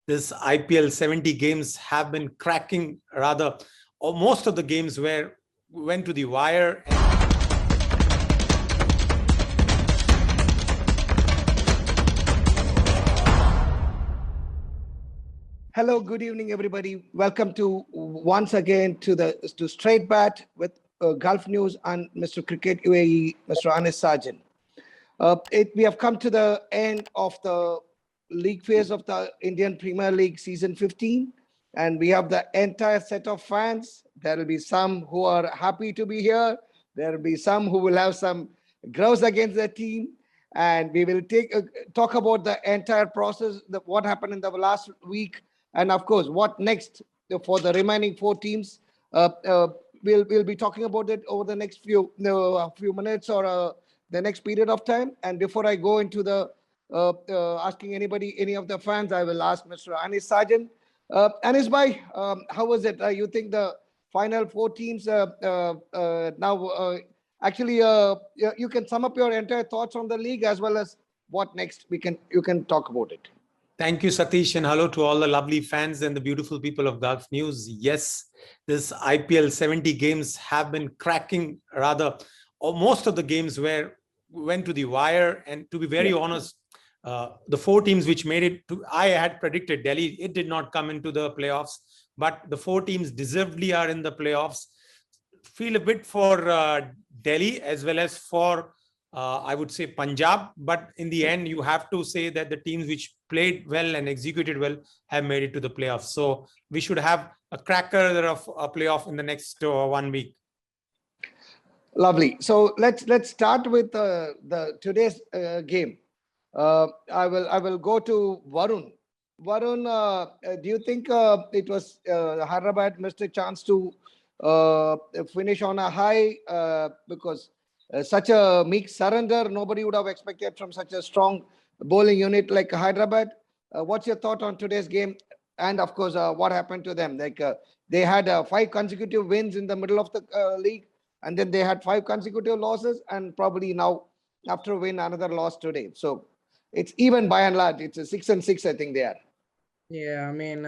this IPL 70 games have been cracking, rather, or most of the games went to the wire. Hello, good evening, everybody. Welcome to once again to Straight Bat with Gulf News and Mr. Cricket UAE, Mr. Anis Sarjan. We have come to the end of the league phase of the Indian Premier League season 15, and we have the entire set of fans. There will be some who are happy to be here. There will be some who will have some grouse against their team, and we will talk about the entire process, what happened in the last week, and of course, what next for the remaining four teams. We'll be talking about it over the next few minutes or the next period of time. And before I go into the asking any of the fans, I will ask Mr. Anis Sarjan. Anis bhai, how was it? You think the final four teams now actually you can sum up your entire thoughts on the league as well as what next you can talk about it. Thank you, Satish, and hello to all the lovely fans and the beautiful people of Gulf News. Yes, this IPL 70 games have been cracking, rather, or most of the games went to the wire. And to be very honest, the four teams which made it to, I had predicted Delhi. It did not come into the playoffs, but the four teams deservedly are in the playoffs. Feel a bit for Delhi as well as for I would say Punjab, but in the end, you have to say that the teams which played well and executed well have made it to the playoffs. So we should have a cracker of a playoff in the next 1 week. Lovely. So let's start with the today's game. I will go to Varun. Varun, do you think it was Hyderabad missed a chance to finish on a high because such a meek surrender nobody would have expected from such a strong bowling unit like Hyderabad? What's your thought on today's game? And of course, what happened to them? Like they had 5 consecutive wins in the middle of the league, and then they had 5 consecutive losses, and probably now after a win, another loss today. So it's even by and large. It's a 6-6, I think they are. Yeah, I mean,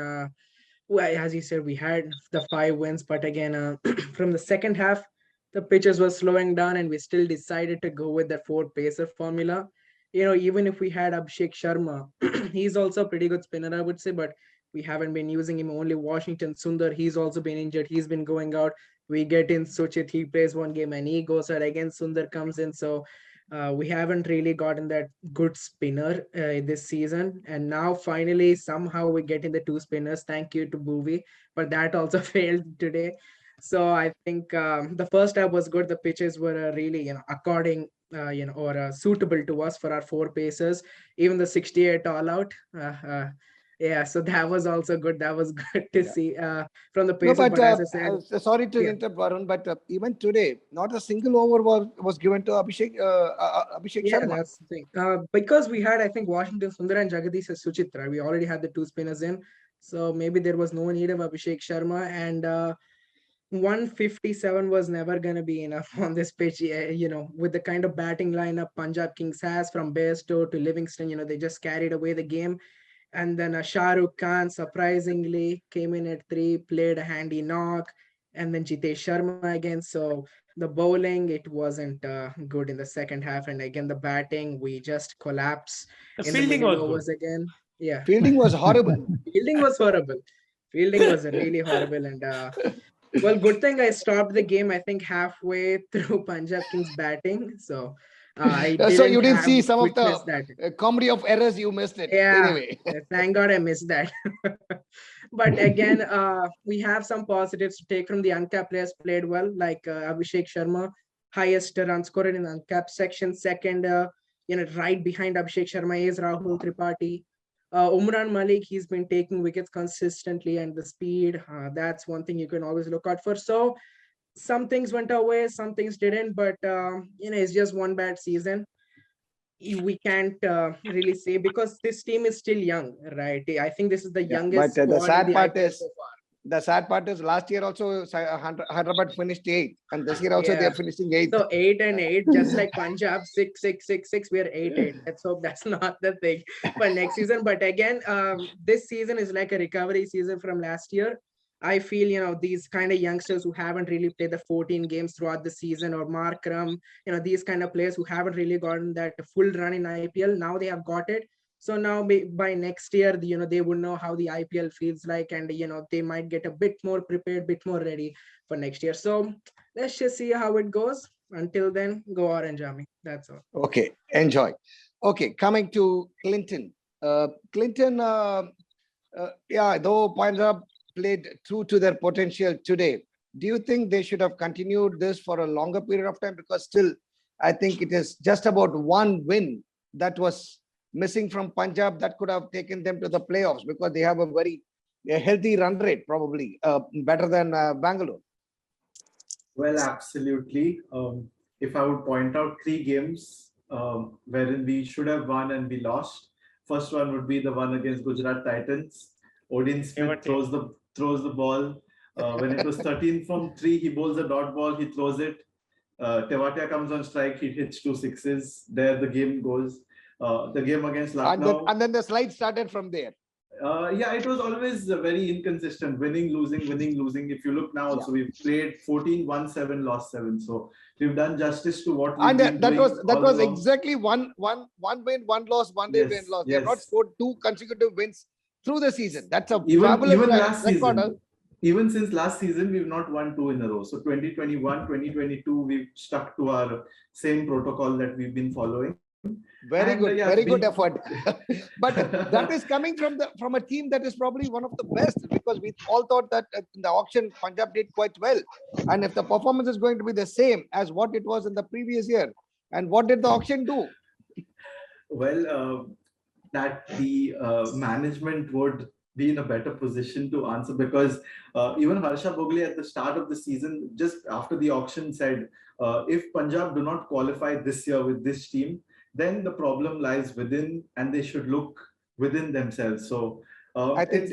well, as you said, we had the 5 wins, but again, from the second half, the pitches were slowing down, and we still decided to go with that 4-pacer formula. You know, even if we had Abhishek Sharma, he's also a pretty good spinner, I would say, but we haven't been using him. Only Washington Sundar, he's also been injured. He's been going out. We get in Suchit, he plays one game and he goes out again. Sundar comes in. So we haven't really gotten that good spinner this season. And now finally, somehow we get in the 2 spinners. Thank you to Bhuvi, but that also failed today. So I think the first half was good. The pitches were really, according, or suitable to us for our 4 pacers. Even the 68 all out. Yeah, so that was also good. That was good to see from the pacer. No, but as I said, sorry to interrupt, Varun, but even today, not a single over was given to Abhishek yeah, Sharma. that's the thing. Because we had, I think, Washington Sundar and Jagadish Suchitra. We already had the 2 spinners in. So maybe there was no need of Abhishek Sharma. And 157 was never going to be enough on this pitch. With the kind of batting lineup Punjab Kings has, from Bairstow to Livingston, they just carried away the game. And then Shah Rukh Khan surprisingly came in at 3, played a handy knock, and then Jitesh Sharma again. So the bowling, it wasn't good in the second half. And again, the batting, we just collapsed in the middle overs again. Yeah. Fielding was horrible. Fielding was horrible. Fielding was really horrible. And well, good thing I stopped the game, I think, halfway through Punjab Kings batting. So so you didn't see some of the that. comedy of errors. You missed it. Yeah, anyway. Thank God I missed that. But again, we have some positives to take from the uncapped players. Played well, like Abhishek Sharma, highest run scorer in the uncapped section. Second, right behind Abhishek Sharma is Rahul Tripathi. Umran Malik, he's been taking wickets consistently, and the speed, that's one thing you can always look out for. So some things went our way, some things didn't, but it's just one bad season. We can't really say, because this team is still young, right? I think this is the youngest. But the sad part is, the sad part is last year also Hyderabad finished 8th, and this year also they Yeah. are finishing 8th. So 8-8, just like Punjab, 6-6-6-6. We are 8-8. Let's hope that's not the thing for next season. But again, this season is like a recovery season from last year. I feel, these kind of youngsters who haven't really played the 14 games throughout the season, or Markram, these kind of players who haven't really gotten that full run in IPL, now they have got it. So now by next year, they would know how the IPL feels like, and they might get a bit more prepared, bit more ready for next year. So let's just see how it goes. Until then, go Orange Army. That's all. Okay, enjoy. Okay, coming to Clinton. Clinton, though Punjab played true to their potential today, do you think they should have continued this for a longer period of time? Because still, I think it is just about one win that was missing from Punjab that could have taken them to the playoffs, because they have a healthy run rate, probably better than Bangalore. Well, absolutely. If I would point out three games wherein we should have won and we lost, first one would be the one against Gujarat Titans. Odin Smith throws the ball. When it was 13 from 3, he bowls a dot ball, he throws it. Tewatia comes on strike, he hits 2 sixes. There the game goes. The game against Lucknow. And then the slide started from there. Yeah, it was always very inconsistent, winning, losing, winning, losing. If you look now, so we've played 14, won 7, lost 7. So we've done justice to what we've been doing. That was exactly one win, one loss, one day win, loss. They have not scored 2 consecutive wins through the season. That's a fabulous even last record. Season, even since last season, we've not won 2 in a row. So 2021, 2022, we've stuck to our same protocol that we've been following. Very good effort. But that is coming from a team that is probably one of the best, because we all thought that in the auction Punjab did quite well, and if the performance is going to be the same as what it was in the previous year, and what did the auction do? Well, that the management would be in a better position to answer, because even Harsha Bogle at the start of the season, just after the auction, said if Punjab do not qualify this year with this team, then the problem lies within, and they should look within themselves. So I think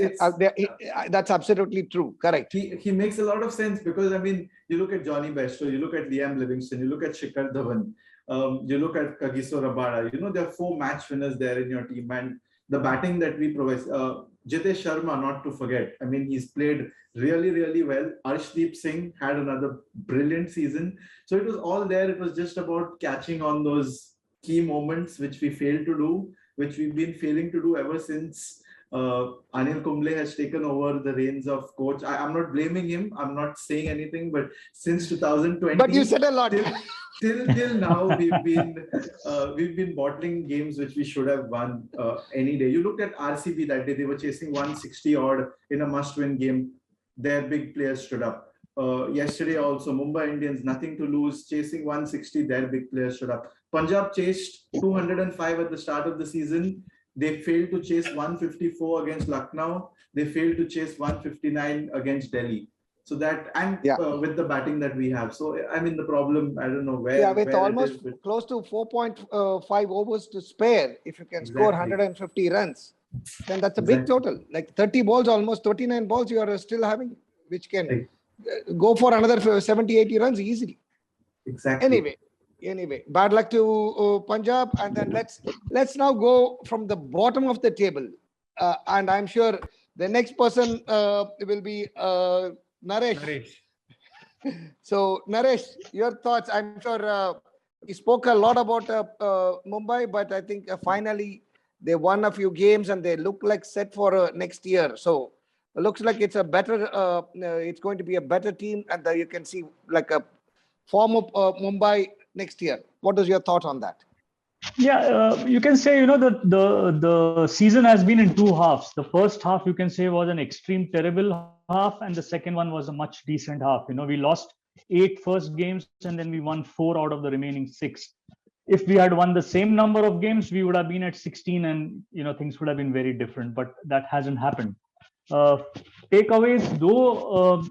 that's absolutely true. Correct. He makes a lot of sense, because I mean, you look at Johnny Bairstow, you look at Liam Livingston, you look at Shikhar Dhawan, you look at Kagiso Rabada. There are 4 match winners there in your team, and the batting that we provide. Jitesh Sharma, not to forget. I mean, he's played really, really well. Arshdeep Singh had another brilliant season. So it was all there. It was just about catching on those key moments which we failed to do, which we've been failing to do ever since Anil Kumble has taken over the reins of coach. I'm not blaming him. I'm not saying anything, but since 2020, but you said a lot. Till now, we've been bottling games which we should have won any day. You looked at RCB that day; they were chasing 160 odd in a must-win game. Their big players stood up. Yesterday also, Mumbai Indians, nothing to lose, chasing 160, their big players stood up. Punjab chased 205 at the start of the season. They failed to chase 154 against Lucknow. They failed to chase 159 against Delhi. So that, and with the batting that we have. So, I mean, the problem, I don't know where. Yeah, with almost close to 4.5 overs to spare, if you can score 150 runs, then that's a big total. Like 30 balls, almost 39 balls you are still having, which can go for another 70, 80 runs easily. Exactly. Anyway, bad luck to Punjab, and then let's now go from the bottom of the table, and I'm sure the next person will be Naresh. So Naresh, your thoughts? I'm sure we spoke a lot about Mumbai, but I think finally they won a few games and they look like set for next year. So it looks like it's a better. It's going to be a better team, and you can see like a form of Mumbai next year. What is your thought on that? Yeah, you can say, the season has been in 2 halves. The first half, you can say, was an extreme terrible half, and the second one was a much decent half. We lost 8 first games, and then we won 4 out of the remaining 6. If we had won the same number of games, we would have been at 16, and things would have been very different. But that hasn't happened. Takeaways, though,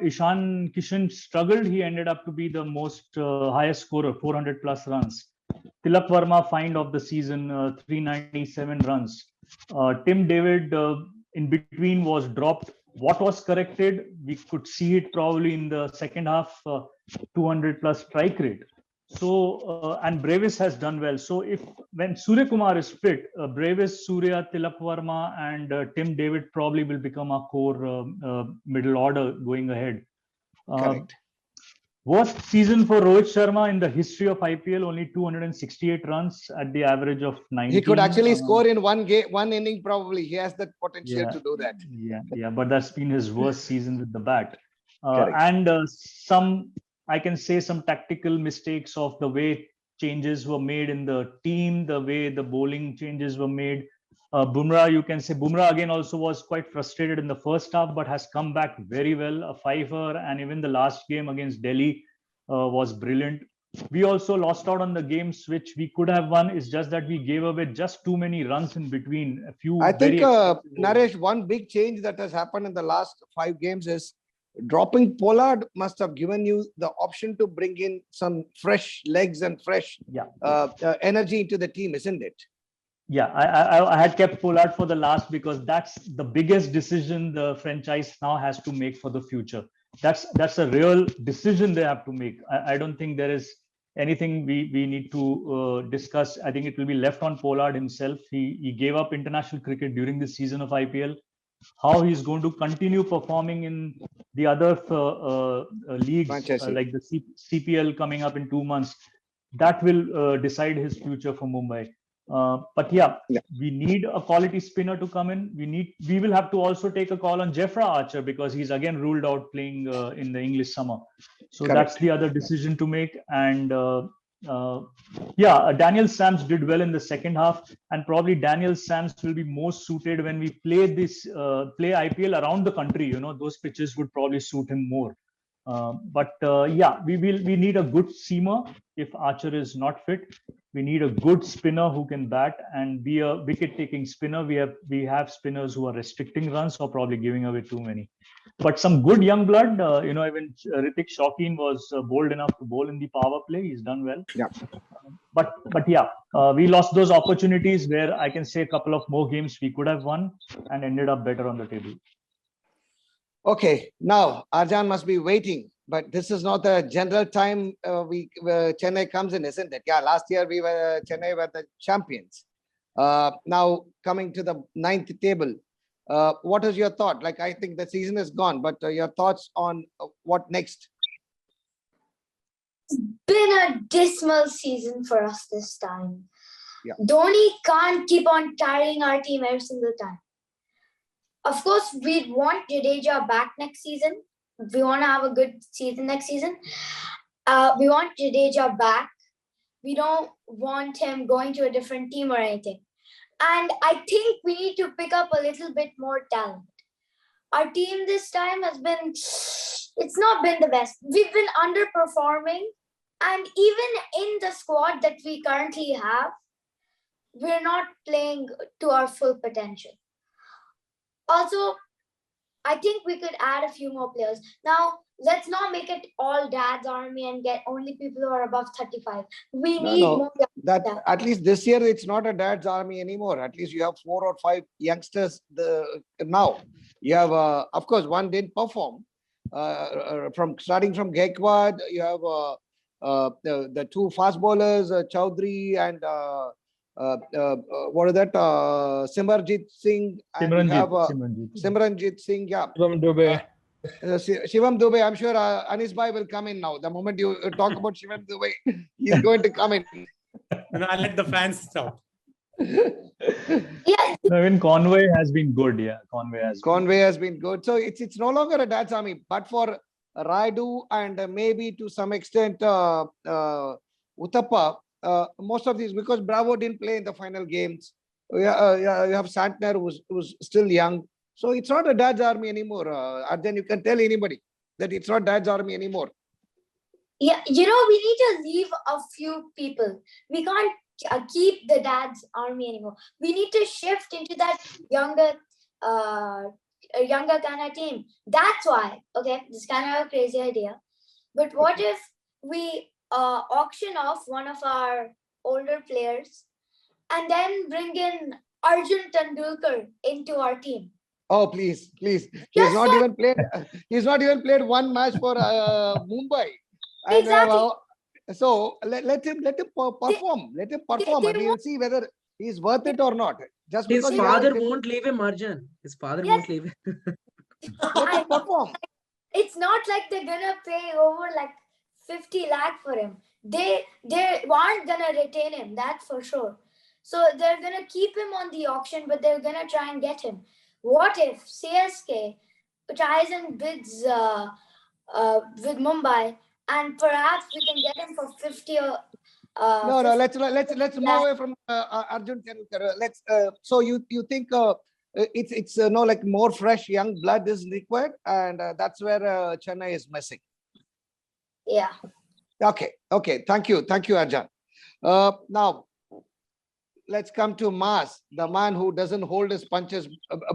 Ishan Kishan struggled. He ended up to be the most highest scorer, 400 plus runs. Tilak Verma, find of the season, 397 runs. Tim David in between was dropped what was corrected, we could see it probably in the second half, 200 plus strike rate. So, and Brevis has done well. So if when Surya Kumar is fit, Brevis, Surya, Tilak Varma and Tim David probably will become our core middle order going ahead. Correct. Worst season for Rohit Sharma in the history of IPL, only 268 runs at the average of 19. He could actually score in one game, one inning probably. He has the potential Yeah, to do that. yeah, but that's been his worst season with the bat. Correct. And some, I can say, some tactical mistakes of the way changes were made in the team, the way the bowling changes were made. Bumrah, you can say Bumrah again also was quite frustrated in the first half, but has come back very well, a fiver, and even the last game against Delhi was brilliant. We also lost out on the games which we could have won. It's just that we gave away just too many runs in between. A few I very think, expensive Naresh, one big change that has happened in the last 5 games is dropping Pollard must have given you the option to bring in some fresh legs and fresh yeah. energy into the team, isn't it? Yeah, I had kept Pollard for the last because that's the biggest decision the franchise now has to make for the future. That's a real decision they have to make. I don't think there is anything we need to discuss. I think it will be left on Pollard himself. He gave up international cricket during this season of IPL. How he's going to continue performing in the other leagues Franchise. like the CPL coming up in 2 months, that will decide his future for Mumbai. But yeah, we need a quality spinner to come in. We will have to also take a call on Jeffra Archer because he's again ruled out playing in the English summer. So Correct. that's the other decision to make. And Daniel Sams did well in the second half, and probably Daniel Sams will be most suited when we play play IPL around the country. You know, those pitches would probably suit him more. We need a good seamer if Archer is not fit. We need a good spinner who can bat and be a wicket-taking spinner. We have spinners who are restricting runs or probably giving away too many. But some good young blood, even Ritik Shaukin was bold enough to bowl in the power play. He's done well. Yeah. We lost those opportunities where I can say a couple of more games we could have won and ended up better on the table. Okay, now Arjan must be waiting, but this is not the general time Chennai comes in, isn't it? Yeah, last year Chennai were the champions. Now coming to the 9th table, what is your thought? Like, I think the season is gone, but your thoughts on what next? It's been a dismal season for us this time. Yeah. Dhoni can't keep on carrying our team every single time. Of course, we want Jadeja back next season. We want to have a good season next season. We want Jadeja back. We don't want him going to a different team or anything. And I think we need to pick up a little bit more talent. Our team this time it's not been the best. We've been underperforming. And even in the squad that we currently have, we're not playing to our full potential. Also, I think we could add a few more players. Now, let's not make it all Dad's army and get only people who are above 35. We need more. That at least this year, it's not a Dad's army anymore. At least you have 4 or 5 youngsters now. You have, of course, one didn't perform. Starting from Gaikwad, you have the 2 fast bowlers, Chaudhary and what is that? Simranjit Singh. And Simranjit Singh, yeah. Shivam Dubey. Shivam Dubey, I'm sure Anis Bhai will come in now. The moment you talk about Shivam Dubey, he's going to come in. I'll let the fans talk. Yeah. Even Conway has been good. Yeah, Conway has been good. So it's no longer a Dad's army, but for Raidu and maybe to some extent Uthappa, most of these, because Bravo didn't play in the final games. You have Santner who's still young. So it's not a Dad's army anymore. Arjan, you can tell anybody that it's not Dad's army anymore. Yeah, we need to leave a few people. We can't keep the Dad's army anymore. We need to shift into that younger kind of team. That's why, okay, this is kind of a crazy idea. But what if we auction off one of our older players and then bring in Arjun Tendulkar into our team? Oh, please, please. Yes, sir. He's not even played one match for Mumbai. And Exactly. so let him perform. Let him perform, they and we will see whether he's worth it or not. Just His because he father hasn't, won't leave him, Arjun. His father Yes. won't leave him. let I him perform. it's not like they're gonna pay over like 50 lakh for him. They aren't gonna retain him, that's for sure. So they're gonna keep him on the auction, but they're gonna try and get him. What if CSK tries and bids with Mumbai, and perhaps we can get him for 50 or No, 50 let's move lakh. away from Arjun Tendulkar. Let's. So you think it's no, like more fresh young blood is required, and that's where Chennai is missing. Yeah. Okay. Thank you, Arjun. Now let's come to Maz, the man who doesn't hold his punches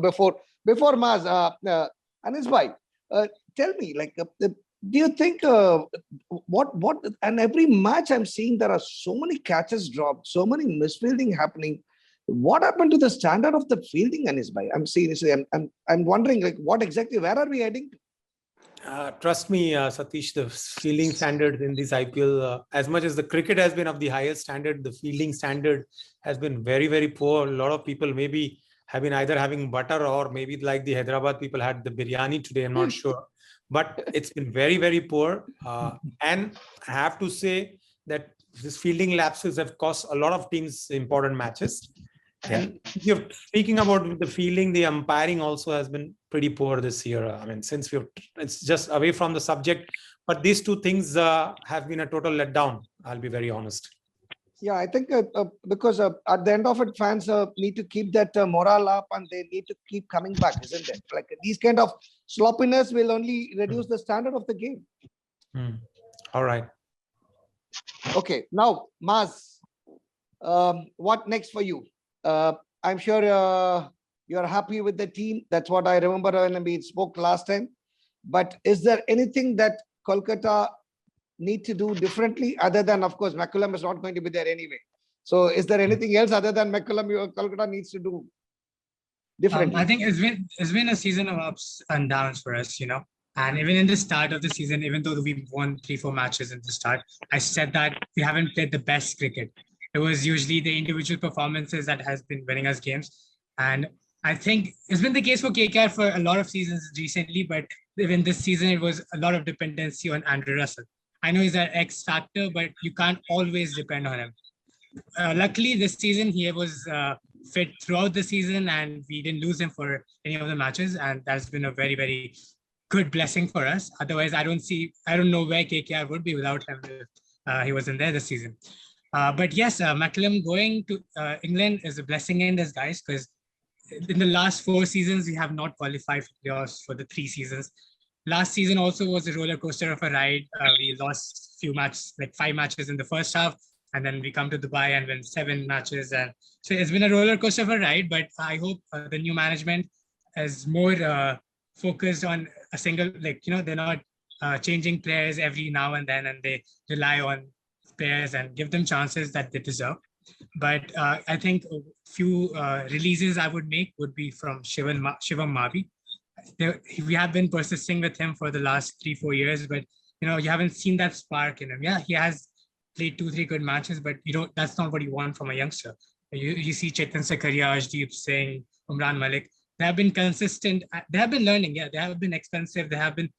before Maz. Anis bhai, tell me, like, do you think what? And every match I'm seeing, there are so many catches dropped, so many misfielding happening. What happened to the standard of the fielding, Anis bhai? I'm seriously, I'm wondering, like, what exactly? Where are we heading to? Trust me, Satish, the fielding standard in this IPL, as much as the cricket has been of the highest standard, the fielding standard has been very, very poor. A lot of people maybe have been either having butter or maybe like the Hyderabad people had the biryani today. I'm not sure. But it's been very, very poor. And I have to say that these fielding lapses have cost a lot of teams important matches. And you're speaking about the fielding, the umpiring also has been pretty poor this year. I mean, it's just away from the subject, but these two things have been a total letdown. I'll be very honest. Yeah, I think because at the end of it, fans need to keep that morale up, and they need to keep coming back, isn't it? Like, these kind of sloppiness will only reduce the standard of the game. All right. Okay, now Maz, what next for you? I'm sure you're happy with the team. That's what I remember when we spoke last time. But is there anything that Kolkata need to do differently, other than, of course, McCullum is not going to be there anyway? So is there anything else other than McCullum Kolkata needs to do differently? I think it's been a season of ups and downs for us, you know. And even in the start of the season, even though we won 3-4 matches in the start, I said that we haven't played the best cricket. It was usually the individual performances that has been winning us games. And I think it's been the case for KKR for a lot of seasons recently, but even this season, it was a lot of dependency on Andrew Russell. I know he's an X factor, but you can't always depend on him. Luckily, this season, he was fit throughout the season and we didn't lose him for any of the matches. And that's been a very, very good blessing for us. Otherwise, I don't know where KKR would be without him if he wasn't there this season. But yes, McCullum going to England is a blessing in disguise, because in the last 4 seasons, we have not qualified for playoffs for the 3 seasons. Last season also was a roller coaster of a ride. We lost few matches, like 5 matches in the first half, and then we come to Dubai and win 7 matches. And so it's been a roller coaster of a ride, but I hope the new management is more focused on a single, like, you know, they're not changing players every now and then, and they rely on players and give them chances that they deserve. But I think a few releases I would make would be from Shivam Mavi. We have been persisting with him for the last 3-4 years, but you know, you haven't seen that spark in him. Yeah, he has played 2-3 good matches, but you know, that's not what you want from a youngster. You see Chetan Sakaria, Ashdeep Singh, Umran Malik. They have been consistent. They have been learning. Yeah, they have been expensive. They have been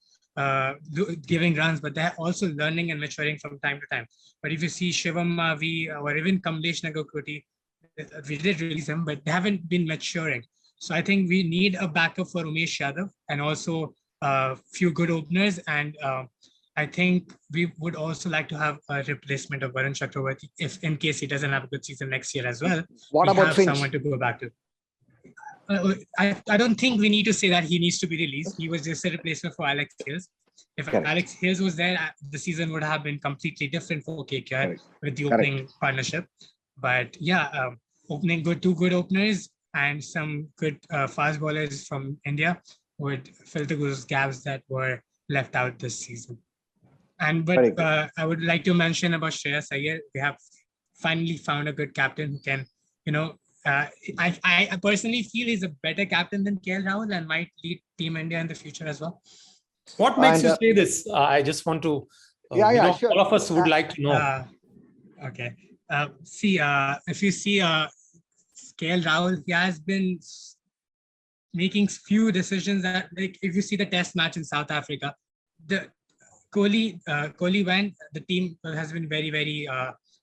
giving runs, but they're also learning and maturing from time to time. But if you see Shivam Mavi or even Kamlesh Nagakoti, we did release them, but they haven't been maturing. So I think we need a backup for Umesh Yadav and also a few good openers. And I think we would also like to have a replacement of Varun Chakravarti if in case he doesn't have a good season next year as well. What we about have Finch? someone to go back to. I don't think we need to say that he needs to be released. He was just a replacement for Alex Hales. If Alex Hales was there, the season would have been completely different for KKR with the opening partnership. But yeah, opening two good openers and some good fast bowlers from India would fill those gaps that were left out this season. But I would like to mention about Shreyas Iyer. We have finally found a good captain who can, you know, I personally feel he's a better captain than KL Rahul and might lead Team India in the future as well. What makes And you say this? I just want to, sure. all of us would like to know. Okay. See, if you see KL Rahul, he has been making few decisions that, like, if you see the test match in South Africa, the Kohli went, the team has been very, very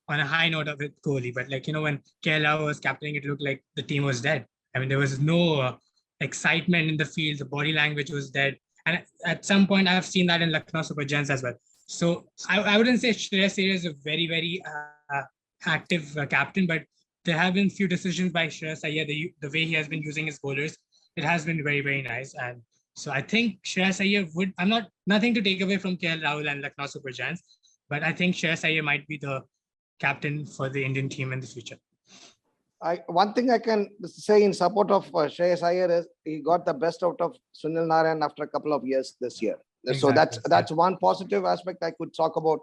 on a high note of it, Kohli. But like, when KL Rahul was captaining, it looked like the team was dead. I mean, there was no excitement in the field. The body language was dead. And at some point, I've seen that in Lucknow Super Giants as well. So I wouldn't say Shreyas Iyer is a very, very active captain, but there have been few decisions by Shreyas Iyer, the way he has been using his bowlers. It has been very, very nice. And so I think Shreyas Iyer would, nothing to take away from KL Rahul and Lucknow Super Giants, but I think Shreyas Iyer might be the captain for the Indian team in the future. One thing I can say in support of Shreyas Iyer is he got the best out of Sunil Narayan after a couple of years this year. So that's one positive aspect I could talk about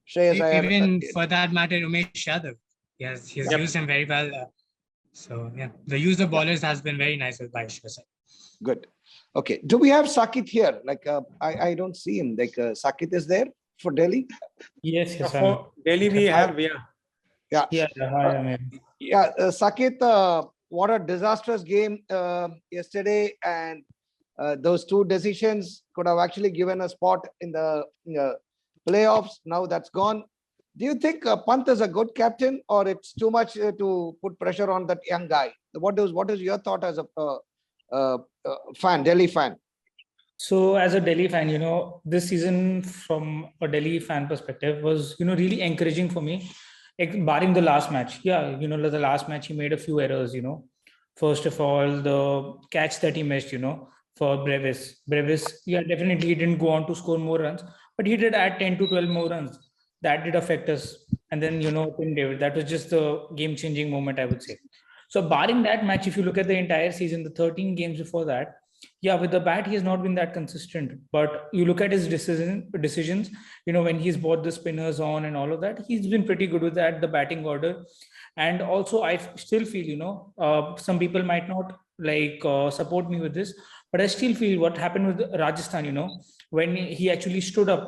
Shreyas Iyer. Even for that matter, Umesh Yadav, he's used him very well. So yeah, the use of bowlers has been very nice by Shreyas Iyer. Good. Okay. Do we have Sakit here? Like I don't see him. Like Sakit is there for Delhi? Yes. For Delhi, we have, Yeah. Hi, Sakit, what a disastrous game yesterday, and those two decisions could have actually given a spot in the playoffs. Now that's gone. Do you think Pant is a good captain, or it's too much to put pressure on that young guy? What is your thought as a fan, Delhi fan? So as a Delhi fan, this season from a Delhi fan perspective was, really encouraging for me, barring the last match. Yeah, the last match he made a few errors, First of all, the catch that he missed, for Brevis. Yeah, definitely he didn't go on to score more runs, but he did add 10 to 12 more runs. That did affect us. And then, Tim David, that was just the game-changing moment, I would say. So barring that match, if you look at the entire season, the 13 games before that, yeah, with the bat, he has not been that consistent. But you look at his decisions, when he's brought the spinners on and all of that, he's been pretty good with that, the batting order. And also, I still feel, some people might not support me with this, but I still feel what happened with Rajasthan, when he actually stood up,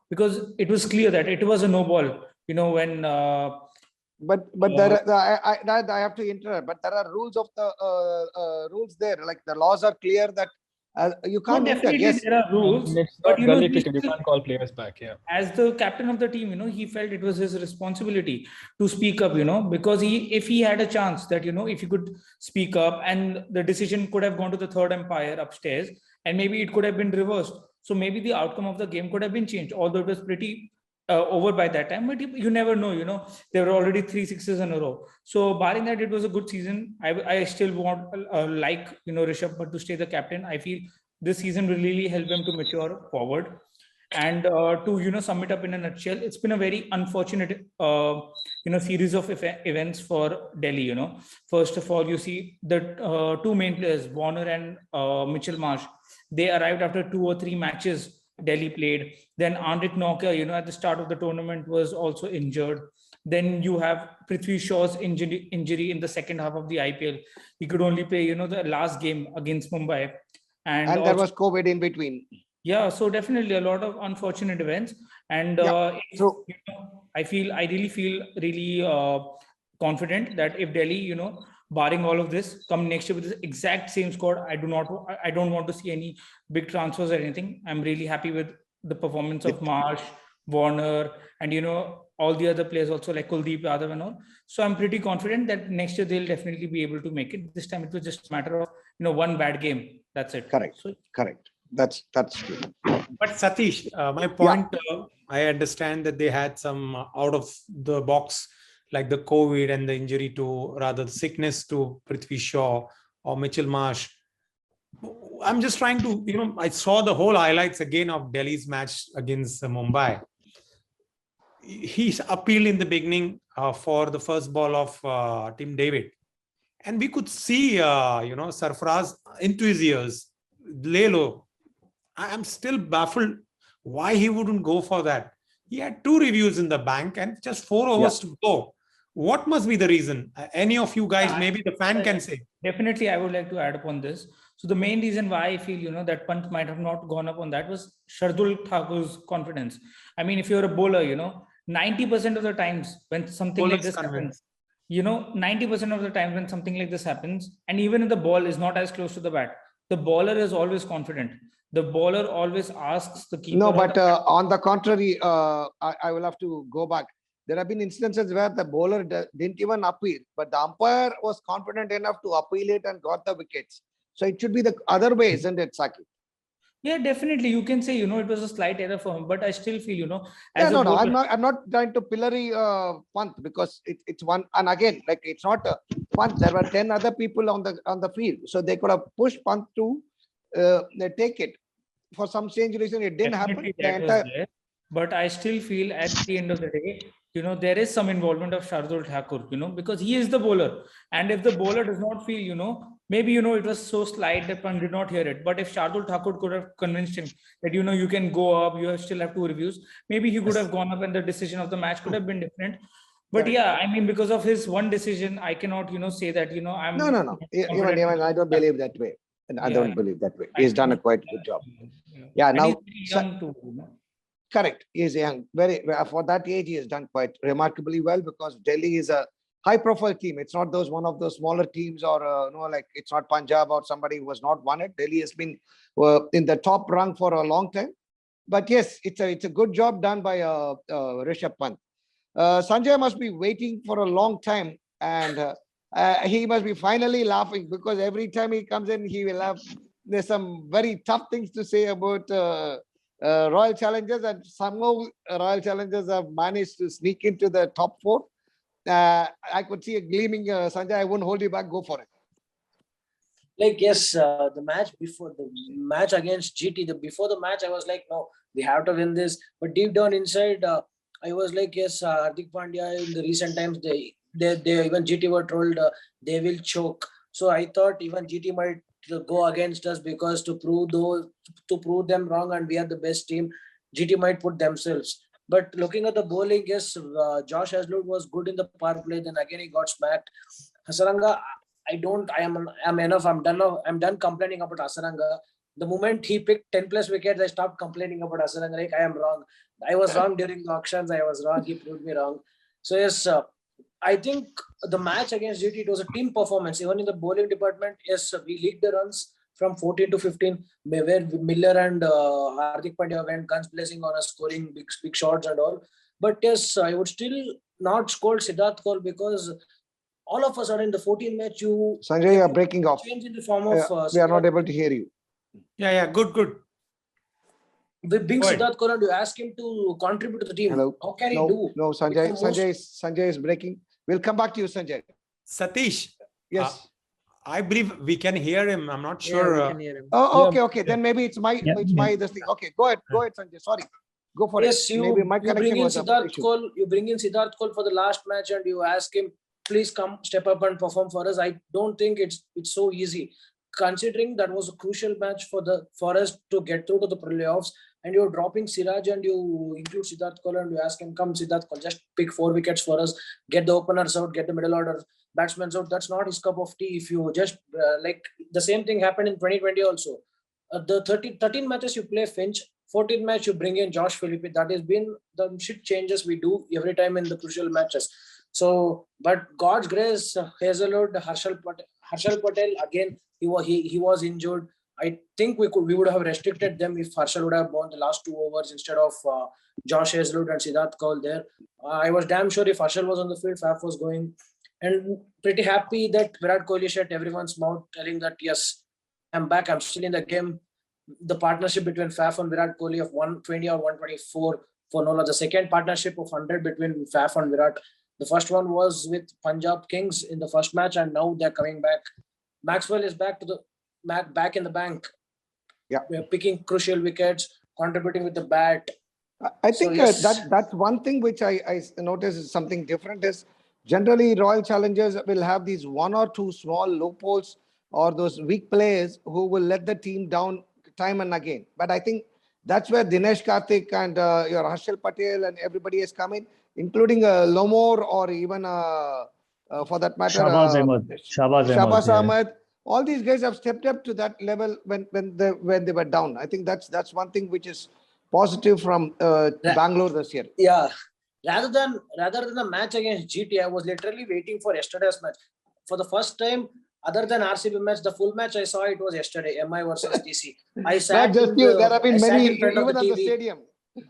because it was clear that it was a no ball, when. But I have to interrupt. But there are rules of the rules there. Like the laws are clear that you can't. No, definitely there are rules. But you can't call players back. Yeah. As the captain of the team, he felt it was his responsibility to speak up. Because if he had a chance that if he could speak up, and the decision could have gone to the third umpire upstairs, and maybe it could have been reversed. So maybe the outcome of the game could have been changed, although it was pretty over by that time, but you never know. There were already 3 sixes in a row. So barring that, it was a good season. I still want Rishabh Pant to stay the captain. I feel this season will really help him to mature forward. And to sum it up in a nutshell, it's been a very unfortunate series of events for Delhi. First of all, you see the two main players, Warner and Mitchell Marsh, they arrived after 2 or 3 matches Delhi played. Then Andrik Nokia, at the start of the tournament was also injured. Then you have Prithvi Shaw's injury in the second half of the IPL. He could only play, the last game against Mumbai. And there was COVID in between. Yeah, so definitely a lot of unfortunate events. And so I really feel really confident that if Delhi, barring all of this, come next year with the exact same squad, I don't want to see any big transfers or anything. I'm really happy with the performance of Marsh, Warner, and all the other players also, like Kuldeep Yadav and all. So I'm pretty confident that next year they'll definitely be able to make it. This time it was just a matter of one bad game. That's it. Correct. So, correct. That's true. But Satish, my point, I understand that they had some out of the box, like the COVID and the injury to, rather the sickness to Prithvi Shaw or Mitchell Marsh. I'm just trying to, I saw the whole highlights again of Delhi's match against Mumbai. He appealed in the beginning for the first ball of Tim David. And we could see, Sarfaraz into his ears, lay low. I'm still baffled why he wouldn't go for that. He had 2 reviews in the bank and just 4 overs to go. What must be the reason? Any of you guys, maybe the fan can say. Definitely, I would like to add upon this. So the main reason why I feel, that Pant might have not gone up on that was Shardul Thakur's confidence. I mean, if you're a bowler, 90% of the times when something like this happens, 90% of the time when something like this happens, and even if the ball is not as close to the bat, the bowler is always confident. The bowler always asks the keeper. No, but on the contrary, I will have to go back. There have been instances where the bowler didn't even appeal, but the umpire was confident enough to appeal it and got the wickets. So it should be the other way, isn't it, Saki? Yeah, definitely. You can say, it was a slight error for him, but I still feel, Yeah, as a no, bowler, I'm not trying to pillory Pant because it's one. And again, like it's not a Pant. There were 10 other people on the field, so they could have pushed Pant to take it. For some strange reason, it didn't happen. definitely that was there. But I still feel at the end of the day, there is some involvement of Shardul Thakur, because he is the bowler. And if the bowler does not feel, maybe, it was so slight that one did not hear it. But if Shardul Thakur could have convinced him that, you can go up, you still have 2 reviews, maybe he could have gone up and the decision of the match could have been different. But yeah, I mean, because of his one decision, I cannot, say that, I'm... No. Even I don't believe that way. And I don't believe that way. He's done a quite good job. Yeah, and now... he's very young too, Correct. He is young. For that age, he has done quite remarkably well because Delhi is a high-profile team. It's not one of those smaller teams or like it's not Punjab or somebody who has not won it. Delhi has been in the top rung for a long time. But yes, it's a good job done by Rishabh Pant. Sanjay must be waiting for a long time, and he must be finally laughing because every time he comes in, he will have there's some very tough things to say about. Royal Challengers, and somehow Royal Challengers have managed to sneak into the top 4. I could see a gleaming, Sanjay. I won't hold you back. Go for it. Like, yes, the match against GT, before the match, I was like, no, we have to win this. But deep down inside, I was like, yes, Hardik Pandya in the recent times, they even GT were told they will choke. So I thought even GT might go against us because to prove them wrong and we are the best team, GT might put themselves. But looking at the bowling, yes, Josh Hazlewood was good in the power play. Then again he got smacked. Hasaranga, I'm enough. I'm done complaining about Hasaranga. The moment he picked 10 plus wickets, I stopped complaining about Hasaranga. Like, I am wrong. I was wrong during the auctions. I was wrong. He proved me wrong. So yes, I think the match against GT, it was a team performance. Even in the bowling department, yes, we leaked the runs from 14 to 15, where Miller and Hardik Pandya went guns blazing on us, scoring big shots and all. But yes, I would still not scold Siddharth Kaul because all of us are in the 14 match. Sanjay, you are breaking off. Change in the form of. We are not able to hear you. Yeah, good. We bring Siddharth Kaul and you ask him to contribute to the team. Hello. How can he do? No, Sanjay is breaking. We'll come back to you, Sanjay. Satish. Yes. I believe we can hear him. I'm not Yeah, sure. we can hear him. Oh, okay. Then maybe it's my this thing. Okay, go ahead, Sanjay. Sorry. Go for yes, it. Maybe my you bring in Siddharth Kaul. You bring in Siddharth Kaul for the last match and you ask him, please come step up and perform for us. I don't think it's so easy, considering that was a crucial match for us to get through to the playoffs. And you're dropping Siraj and you include Siddharth Kaul and you ask him, come Siddharth Kaul, just pick 4 wickets for us, get the openers out, get the middle order batsmen out. That's not his cup of tea. If you just like the same thing happened in 2020 also. The 13 matches you play Finch, 14th match you bring in Josh Philippe. That has been the shit changes we do every time in the crucial matches. So, but God's grace, Hazelwood, Harshal Patel, again, he was injured. I think we would have restricted them if Harshal would have won the last 2 overs instead of Josh Hazelwood and Siddharth Kaul there. I was damn sure if Harshal was on the field, Faf was going. And pretty happy that Virat Kohli shut everyone's mouth, telling that, yes, I'm back, I'm still in the game. The partnership between Faf and Virat Kohli of 120 or 124 for Nola. The second partnership of 100 between Faf and Virat. The first one was with Punjab Kings in the first match, and now they're coming back. Maxwell is back in the bank. Yeah, we're picking crucial wickets, contributing with the bat. I think that's one thing which I notice is something different is generally Royal Challengers will have these 1 or 2 small loopholes or those weak players who will let the team down time and again. But I think that's where Dinesh Karthik and your Harshal Patel and everybody has come in. including Lomor or even for that matter, Shahbaz Ahmed. Shahbaz Yeah. Ahmed. All these guys have stepped up to that level when they were down. I think that's one thing which is positive from Bangalore this year. Yeah. Rather than the match against GT, I was literally waiting for yesterday's match. For the first time, other than RCB match, the full match I saw it was yesterday, MI versus DC. I sat Not just in you. There have been I sat many, in front of even the at the TV. stadium.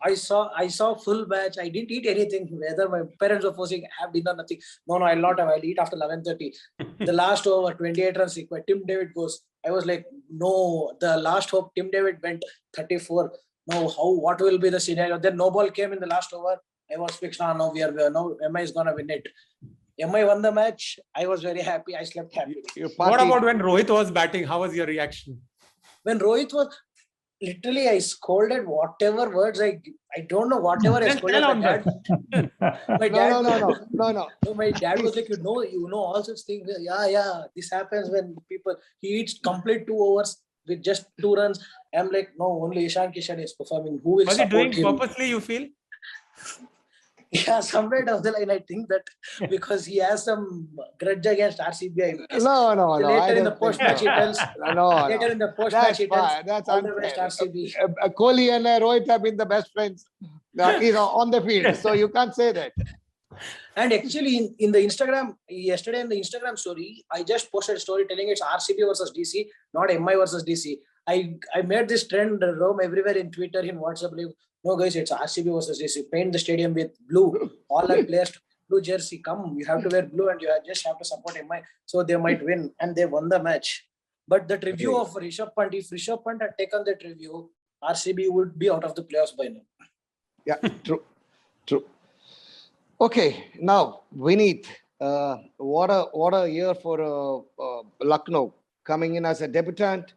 I saw full match. I didn't eat anything. Whether my parents were forcing, have dinner, nothing. No, I'll not have. I'll eat after 11:30. The last over, 28 runs required. Tim David goes. I was like, no, the last hope. Tim David went 34. No, what will be the scenario? Then no ball came in the last over. I was fixed on, no, no, MI is gonna win it. MI won the match. I was very happy. I slept happy. What about when Rohit was batting? How was your reaction? When Rohit was, literally, I scolded whatever words I don't know, whatever I scolded my dad. My dad No. My dad was like, you know all such things. Yeah. This happens when people, he eats complete 2 overs with just 2 runs. I'm like, no, only Ishan Kishan is performing. Who will Was he support doing him? purposely, you feel? Yeah, somewhere down the line, I think that because he has some grudge against RCB. No. Later in the post-match, he tells. No. Later in the post-match, he tells. That's all the unfair. best RCB. Kohli and Rohit have been the best friends, on the field. So you can't say that. And actually, in the Instagram, yesterday in the Instagram story, I just posted a story telling it's RCB versus DC, not MI versus DC. I made this trend roam everywhere in Twitter, in WhatsApp. No, guys, it's RCB versus DC. Paint the stadium with blue. All our players blue jersey. Come, you have to wear blue and you just have to support MI. So they might win. And they won the match. But that review of Rishabh Pant, if Rishabh Pant had taken that review, RCB would be out of the playoffs by now. Yeah, true. Okay, now Vineet, what a year for Lucknow, coming in as a debutant.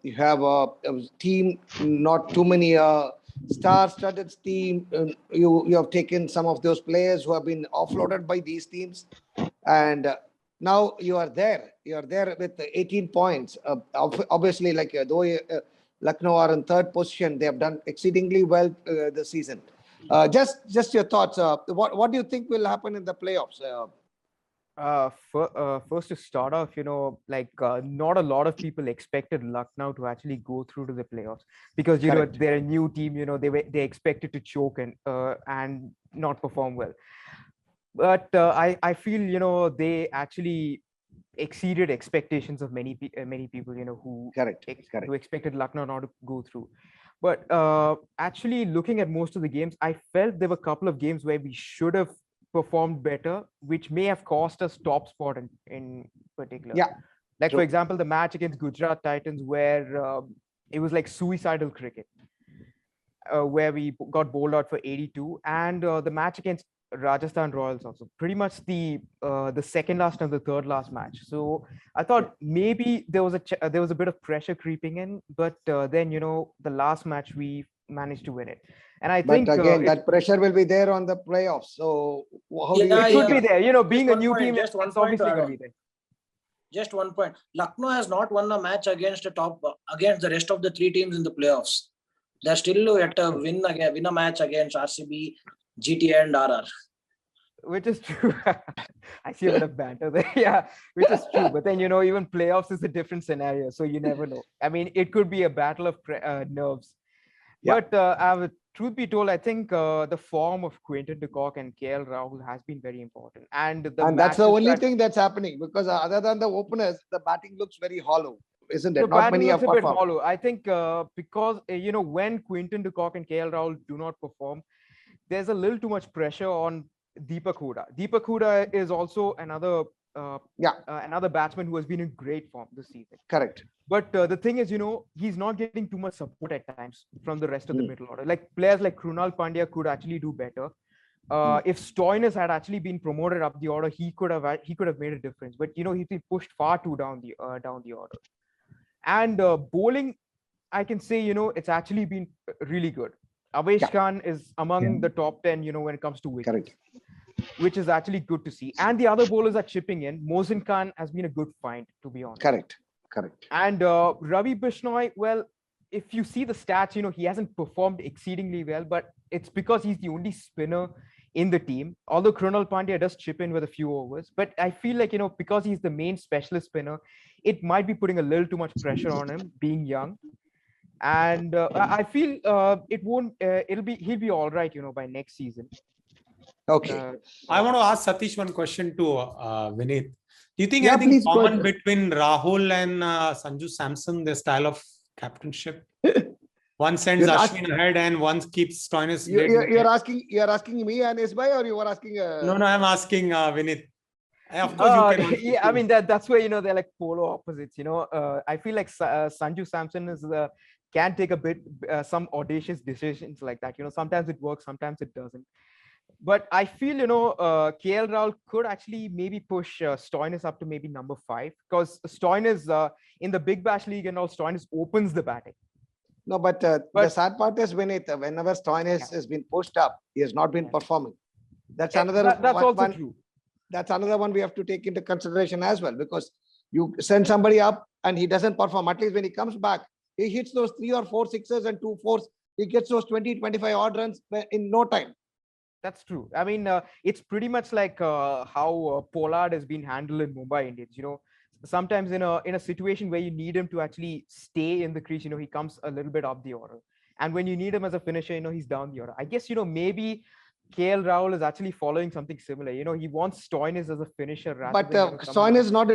You have a team, not too many star-studded team. You have taken some of those players who have been offloaded by these teams, and now you are there. You are there with 18 points. Obviously, though Lucknow are in third position, they have done exceedingly well this season. Just your thoughts. What do you think will happen in the playoffs? First to start off, not a lot of people expected Lucknow to actually go through to the playoffs because Correct. they're a new team. They expected to choke and not perform well. But I feel they actually exceeded expectations of many people. Who who expected Lucknow not to go through. But actually, looking at most of the games, I felt there were a couple of games where we should have performed better, which may have cost us top spot in particular. Yeah. Like, True. for example, the match against Gujarat Titans, where it was like suicidal cricket, where we got bowled out for 82, and the match against Rajasthan Royals also, pretty much the second last and the third last match. So I thought maybe there was a bit of pressure creeping in, but then the last match we managed to win it. And I think again, that pressure will be there on the playoffs. So how do you? It could be there. Being a new point, team, just one it's point obviously to going add to be there. Just 1 point. Lucknow has not won a match against the rest of the 3 teams in the playoffs. They're still yet to win a match against RCB, GT, and RR. Which is true. I see a bit of banter there. Yeah, which is true. But then, even playoffs is a different scenario. So you never know. I mean, it could be a battle of nerves. Yeah. But truth be told, I think the form of Quinton de Kock and KL Rahul has been very important. And that's the only thing that's happening, because other than the openers, the batting looks very hollow, isn't it? The Not batting many have looks a bit performed. hollow. I think because, when Quinton de Kock and KL Rahul do not perform, there's a little too much pressure on Deepak Hooda. Deepak Hooda is also another batsman who has been in great form this season. Correct. But the thing is, he's not getting too much support at times from the rest of the middle order. Like players like Krunal Pandya could actually do better. If Stoinis had actually been promoted up the order, he could have made a difference. But he's been pushed far too down the order. And bowling, I can say it's actually been really good. Avesh Khan is among the top 10, when it comes to wickets. Correct. Which is actually good to see. And the other bowlers are chipping in. Mohsin Khan has been a good find, to be honest. Correct. And Ravi Bishnoi, well, if you see the stats, he hasn't performed exceedingly well, but it's because he's the only spinner in the team. Although Krunal Pandya does chip in with a few overs, but I feel like, because he's the main specialist spinner, it might be putting a little too much pressure on him, being young. And I feel it won't. He'll be all right, by next season. Okay. I want to ask Satish one question to Vineet. Do you think Yeah, anything please go common ahead. between Rahul and Sanju Samson, their style of captainship? One sends You're Ashwin ahead and one keeps Stoinis dead. You're asking me and Isbai, or you were asking? No, I'm asking Vineet. Of course, you can also Yeah, I choose. mean that's where they're like polar opposites. I feel like Sanju Samson can take a bit some audacious decisions like that. Sometimes it works, sometimes it doesn't. But I feel KL Rahul could actually maybe push Stoinis up to maybe number 5, because Stoinis in the Big Bash League and all, Stoinis opens the batting. No, but the sad part is whenever Stoinis has been pushed up, he has not been performing. That's another. That's also true. That's another one we have to take into consideration as well, because you send somebody up and he doesn't perform. At least when he comes back, he hits those 3 or 4 sixes and 2 fours. He gets those 20-25 odd runs in no time. That's true. I mean, it's pretty much like how Pollard has been handled in Mumbai Indians. Sometimes in a situation where you need him to actually stay in the crease, he comes a little bit up the order. And when you need him as a finisher, he's down the order. I guess, maybe KL Rahul is actually following something similar. He wants Stoinis as a finisher. But Stoinis is not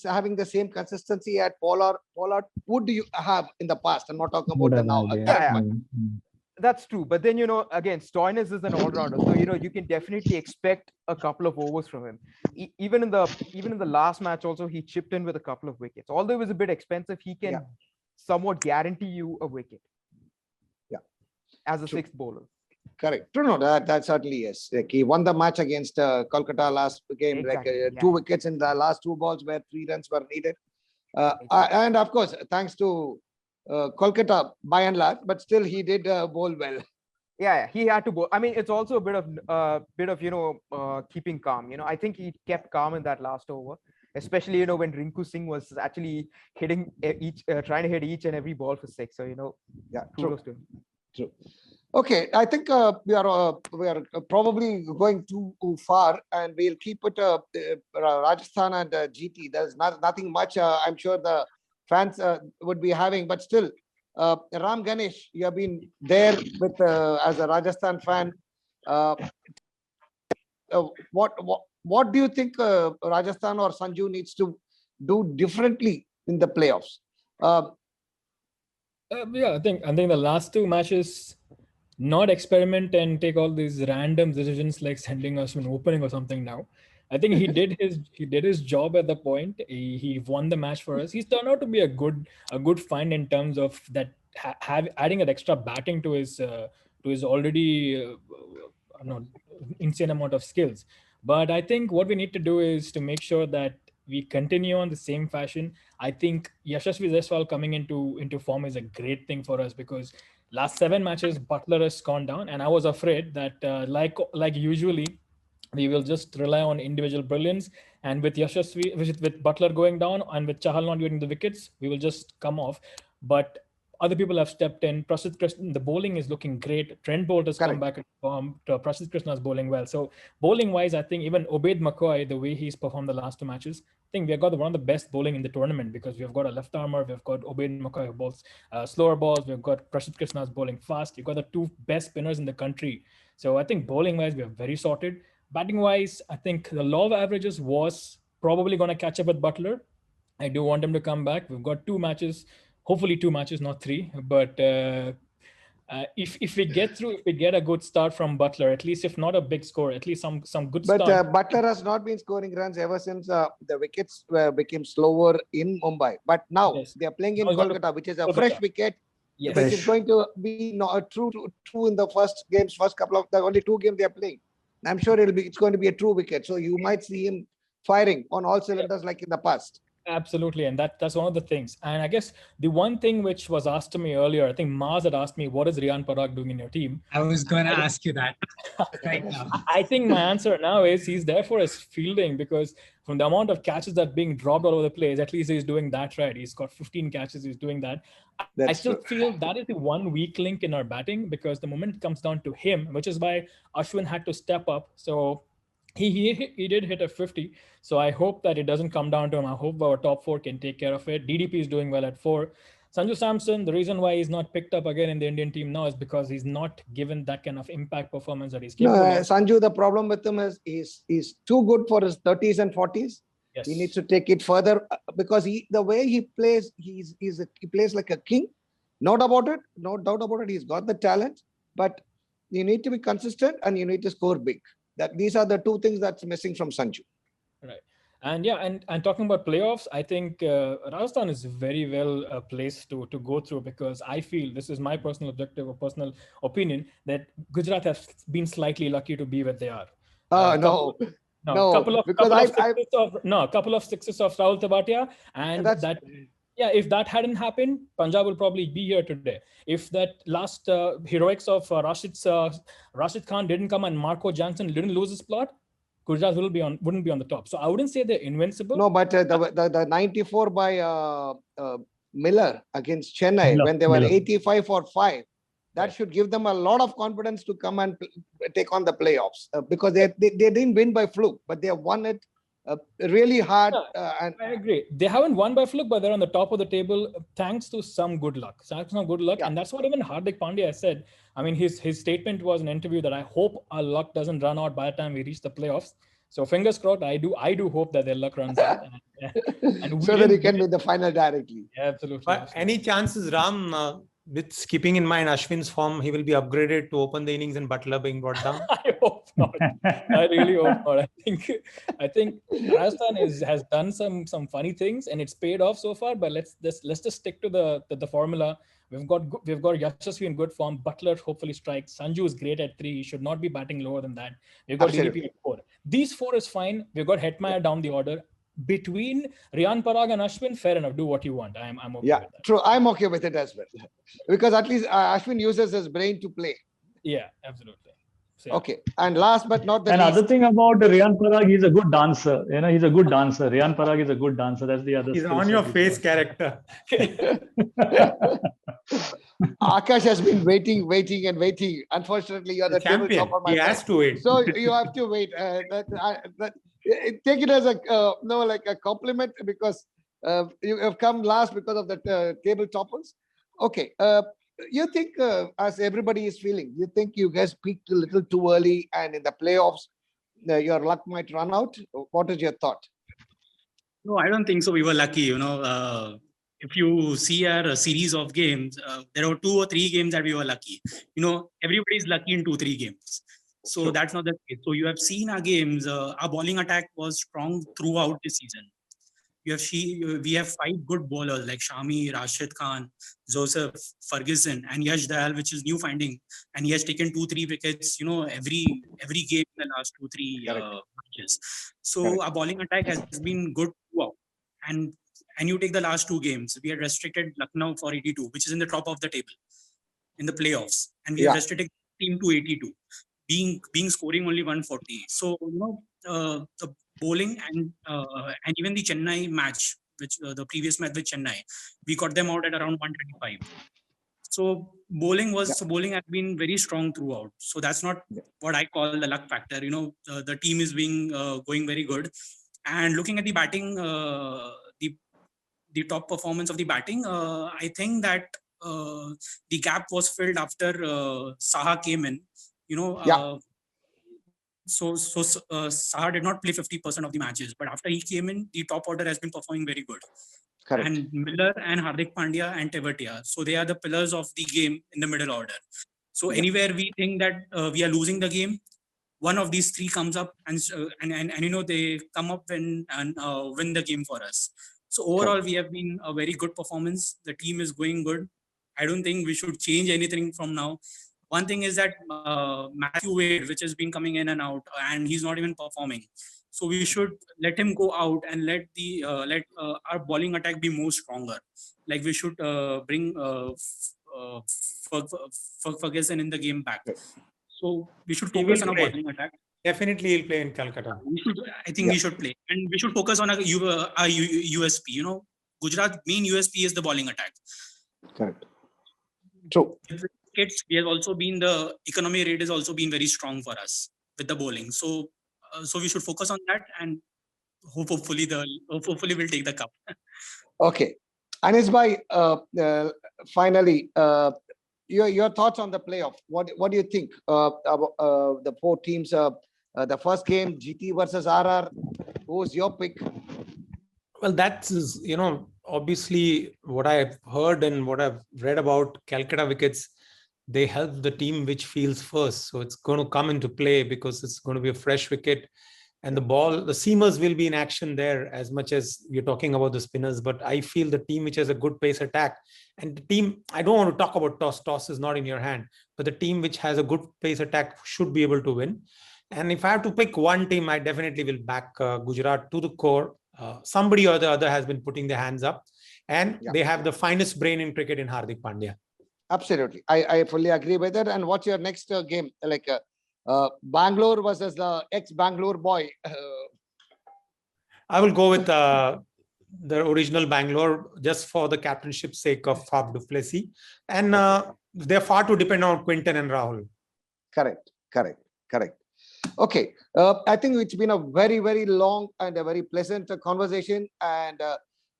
having the same consistency at Pollard. Pollard would you have in the past? I'm not talking about the now. Yeah. That's true. But then, again, Stoinis is an all-rounder. So, you can definitely expect a couple of overs from him. Even in the last match also, he chipped in with a couple of wickets. Although it was a bit expensive, he can somewhat guarantee you a wicket. Yeah. As a sixth bowler. Correct. True. No, that certainly is. Like he won the match against Kolkata last game. Exactly. 2 wickets in the last 2 balls where 3 runs were needed. And of course, thanks to Kolkata by and large, but still he did bowl well. Yeah, he had to bowl. I mean, it's also a bit of keeping calm. I think he kept calm in that last over, especially when Rinku Singh was actually hitting trying to hit each and every ball for 6. So yeah, true. True. Okay, I think we are probably going too far, and we'll keep it Rajasthan and GT. There's nothing much. I'm sure the fans would be having, but still, Ram Ganesh, you have been there with as a Rajasthan fan. What do you think Rajasthan or Sanju needs to do differently in the playoffs? I think the last 2 matches, not experiment and take all these random decisions like sending us an opening or something now. I think he did his job at the point. He won the match for us. He's turned out to be a good find in terms of that adding an extra batting to his already insane amount of skills. But I think what we need to do is to make sure that we continue on the same fashion. I think Yashasvi Jaiswal coming into form is a great thing for us, because last 7 matches Butler has gone down, and I was afraid that like usually we will just rely on individual brilliance, and with Yashasvi, with Butler going down and with Chahal not getting the wickets, we will just come off. But other people have stepped in. Prasidh Krishna, the bowling is looking great. Trent Bolt has come back. Prasidh Krishna is bowling well. So bowling wise, I think even Obaid McCoy, the way he's performed the last 2 matches, I think we have got one of the best bowling in the tournament, because we've got a left armer, we've got Obaid McCoy who bowls slower balls, we've got Prasidh Krishna's bowling fast. You've got the 2 best spinners in the country. So I think bowling wise, we are very sorted. Batting wise, I think the law of averages was probably going to catch up with Butler. I do want him to come back. We've got 2 matches. Hopefully 2 matches, not 3. But if we get a good start from Butler, at least if not a big score, at least some good start. But Butler has not been scoring runs ever since the wickets became slower in Mumbai. But now they are playing in Kolkata, which is a fresh wicket, which is going to be true in the first couple of the only 2 games they are playing. I'm sure it's going to be a true wicket. So you might see him firing on all cylinders like in the past. Absolutely. And that's one of the things. And I guess the one thing which was asked to me earlier, I think Maz had asked me, what is Riyan Parag doing in your team? I was going to ask you that right now. I think my answer now is he's there for his fielding, because from the amount of catches that being dropped all over the place, at least he's doing that right. He's got 15 catches. He's doing that. I That's still true. feel that is the one weak link in our batting, because the moment it comes down to him, which is why Ashwin had to step up. So he did hit a 50. So I hope that it doesn't come down to him. I hope our top four can take care of it. DDP is doing well at 4. Sanju Samson, the reason why he's not picked up again in the Indian team now is because he's not given that kind of impact performance that he's No, capable of. Sanju, the problem with him is he's too good for his 30s and 40s. Yes. He needs to take it further, because the way he plays, he plays like a king. No doubt about it. No doubt about it. He's got the talent, but you need to be consistent and you need to score big. These are the two things that's missing from Sanju. Right. And yeah, and talking about playoffs, I think Rajasthan is very well placed to go through, because I feel, this is my personal objective or personal opinion, that Gujarat has been slightly lucky to be where they are. No, couple of sixes of Rahul Tewatia, and if that hadn't happened, Punjab will probably be here today. If that last heroics of Rashid Khan didn't come and Marco Jansen didn't lose his plot, Gujarat wouldn't be on the top. So I wouldn't say they're invincible. No, but the 94 by Miller against Chennai, when they were 85 for 5, that should give them a lot of confidence to come and take on the playoffs, because they didn't win by fluke, but they have won it really hard. And I agree. They haven't won by fluke, but they're on the top of the table thanks to some good luck. And that's what even Hardik Pandya said. I mean, his statement was an interview that I hope our luck doesn't run out by the time we reach the playoffs. So fingers crossed. I do hope that their luck runs out, and so that he can win the final directly. Yeah, absolutely. But any chances, Ram, with keeping in mind Ashwin's form, he will be upgraded to open the innings and Butler being brought down? I hope not. I really hope not. I think Rajasthan has done some funny things and it's paid off so far. But let's just stick to the formula. We've got Yashasvi in good form. Butler hopefully strikes. Sanju is great at 3. He should not be batting lower than that. We've got DDP at 4. These 4 is fine. We've got Hetmeyer down the order. Between Riyan Parag and Ashwin, fair enough. Do what you want. I'm okay with that. True. I'm okay with it as well, because at least Ashwin uses his brain to play. Yeah, absolutely. So, okay. And last but not the least. Another thing about Riyan Parag, he's a good dancer. He's a good dancer. Riyan Parag is a good dancer. That's the other. He's on your face character. Akash has been waiting. Unfortunately, you're the champion. He has to wait. So you have to wait. Take it as a compliment, because you have come last because of the table toppers. Okay. You think, as everybody is feeling, you think you guys peaked a little too early, and in the playoffs, your luck might run out? What is your thought? No, I don't think so. We were lucky. If you see our series of games, there are 2 or 3 games that we were lucky. Everybody's lucky in 2-3 games. So that's not the case. So you have seen our games. Our bowling attack was strong throughout the season. We have 5 good bowlers like Shami, Rashid Khan, Joseph, Ferguson, and Yash Dayal, which is new finding. And he has taken 2-3 wickets, every game in the last 2-3 matches. So our bowling attack has been good throughout. And you take the last 2 games, we had restricted Lucknow for 82, which is in the top of the table in the playoffs, and we have restricted the team to 82. Being scoring only 140. So the bowling and even the Chennai match, which the previous match with Chennai, we got them out at around 135. So bowling has been very strong throughout. So that's not what I call the luck factor. The team is going very good. And looking at the batting, the top performance of the batting, I think that the gap was filled after Saha came in. So Saha did not play 50% of the matches, but after he came in, the top order has been performing very good. Correct. And Miller and Hardik Pandya and Tewatia, so they are the pillars of the game in the middle order. So anywhere we think that we are losing the game, one of these 3 comes up and they come up and win the game for us. So overall, we have been a very good performance. The team is going good. I don't think we should change anything from now. One thing is that Matthew Wade, which has been coming in and out, and he's not even performing. So we should let him go out and let our bowling attack be more stronger. Like we should bring Ferguson in the game back. So we should focus on our bowling attack. Definitely he'll play in Calcutta. I think he should play, and we should focus on our USP. Gujarat main USP is the bowling attack. Correct. True. With wickets, we have also been the economy rate has also been very strong for us with the bowling. So we should focus on that, and hopefully we'll take the cup. Okay. Anis bhai, finally, your thoughts on the playoff. What do you think about the four teams? The first game, GT versus RR. Who's your pick? Well, that's, obviously what I've heard and what I've read about Calcutta wickets, they help the team which fields first. So it's going to come into play because it's going to be a fresh wicket. And the seamers will be in action there as much as you're talking about the spinners. But I feel the team which has a good pace attack, and the team, I don't want to talk about toss. Toss is not in your hand. But the team which has a good pace attack should be able to win. And if I have to pick one team, I definitely will back Gujarat to the core. Somebody or the other has been putting their hands up. And they have the finest brain in cricket in Hardik Pandya. Absolutely. I fully agree with that. And what's your next game? Like Bangalore versus the ex-Bangalore boy. I will go with the original Bangalore just for the captainship sake of Fab du Plessis. And they're far too dependent on Quinton and Rahul. Correct. Okay. I think it's been a very, very long and a very pleasant conversation. And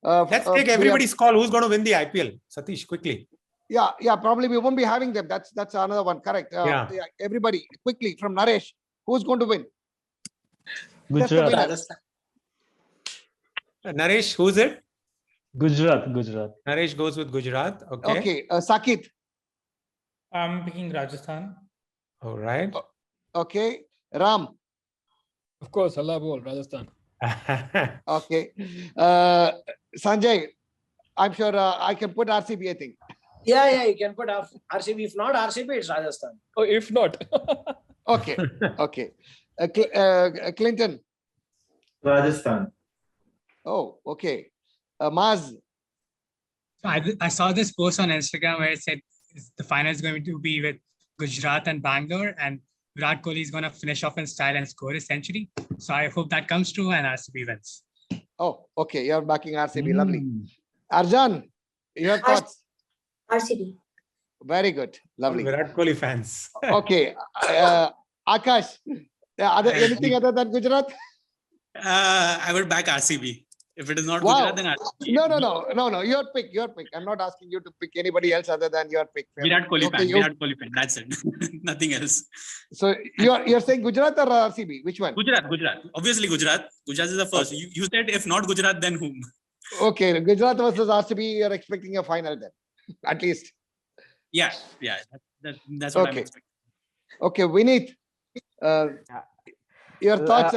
let's take everybody's call. Who's going to win the IPL? Satish, quickly. Yeah, probably we won't be having them. That's another one. Correct. Everybody, quickly from Naresh, who's going to win? Gujarat. Naresh, who's it? Gujarat. Naresh goes with Gujarat. Okay. Sakit. I'm picking Rajasthan. All right. Okay. Ram. Of course, Allah bol, Rajasthan. Okay. Sanjay, I'm sure I can put RCB, I think. Yeah, you can put RCB. If not RCB, it's Rajasthan. Oh, if not. Okay. Clinton. Rajasthan. Oh, okay. Maz. I saw this post on Instagram where it said the final is going to be with Gujarat and Bangalore, and Virat Kohli is going to finish off in style and score a century. So I hope that comes true and RCB wins. Oh, okay. You're backing RCB. Lovely. Arjan, your thoughts? RCB. Very good. Lovely. Virat Kohli fans. Okay. Akash, anything other than Gujarat? I would back RCB. If it is not Gujarat, then RCB. No. Your pick. I'm not asking you to pick anybody else other than your pick. Virat Kohli fan. Virat Kohli fan. That's it. Nothing else. So you're saying Gujarat or RCB? Which one? Gujarat. Obviously Gujarat. Gujarat is the first. Okay. You said if not Gujarat, then whom? Okay, Gujarat versus RCB. You're expecting a final then, at least. Yeah. That's what I'm expecting. Okay, Vineet. Your thoughts?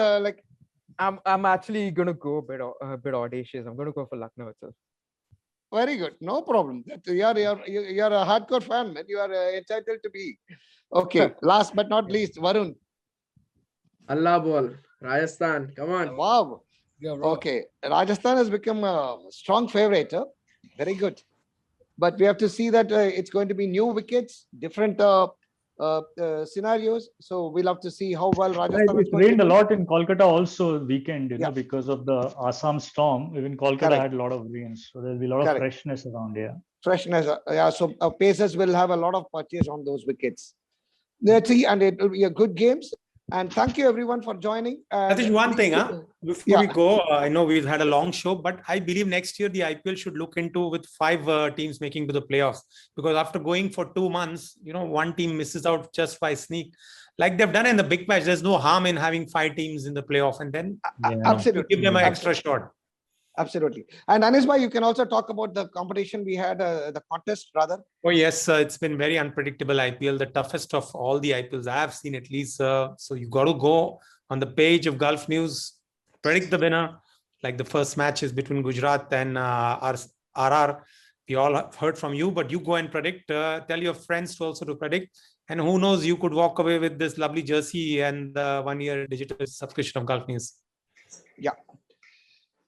I'm actually gonna go a bit audacious. I'm gonna go for Lucknow itself. Very good, no problem. You're a hardcore fan, man. You are entitled to be. Okay, last but not least, Varun. Allah ball, Rajasthan. Come on. Wow. Okay, Rajasthan has become a strong favorite. Very good, but we have to see that it's going to be new wickets, different scenarios. So we'll have to see how well Rajasthan. It rained a lot in Kolkata also weekend, because of the Assam storm. Even Kolkata had a lot of rains, so there'll be a lot of freshness around here. Freshness, So Pacers will have a lot of purchase on those wickets. Let's see, and it will be a good games. And thank you everyone for joining. That is one thing, before we go, I know we've had a long show, but I believe next year the IPL should look into with 5 teams making to the playoffs, because after going for 2 months, one team misses out just by sneak, like they've done in the big match. There's no harm in having 5 teams in the playoff, and then absolutely give them an extra shot. Absolutely. And Anis bhai, you can also talk about the competition we had, the contest rather. Oh yes, it's been very unpredictable IPL, the toughest of all the IPLs I have seen at least. So you got to go on the page of Gulf News, predict the winner. Like the first match is between Gujarat and RR. We all have heard from you, but you go and predict. Tell your friends to also to predict. And who knows, you could walk away with this lovely jersey and 1-year digital subscription of Gulf News. Yeah.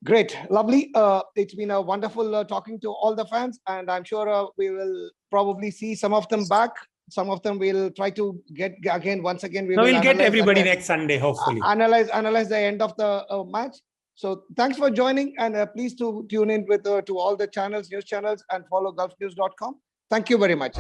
Great, lovely. It's been a wonderful talking to all the fans, and I'm sure we will probably see some of them back some of them we'll try to get again. Once again, No, we'll get analyze everybody at the- next Sunday, hopefully. Analyze the end of the match. So thanks for joining, and please to tune in with to all the channels, news channels, and follow gulfnews.com. Thank you very much.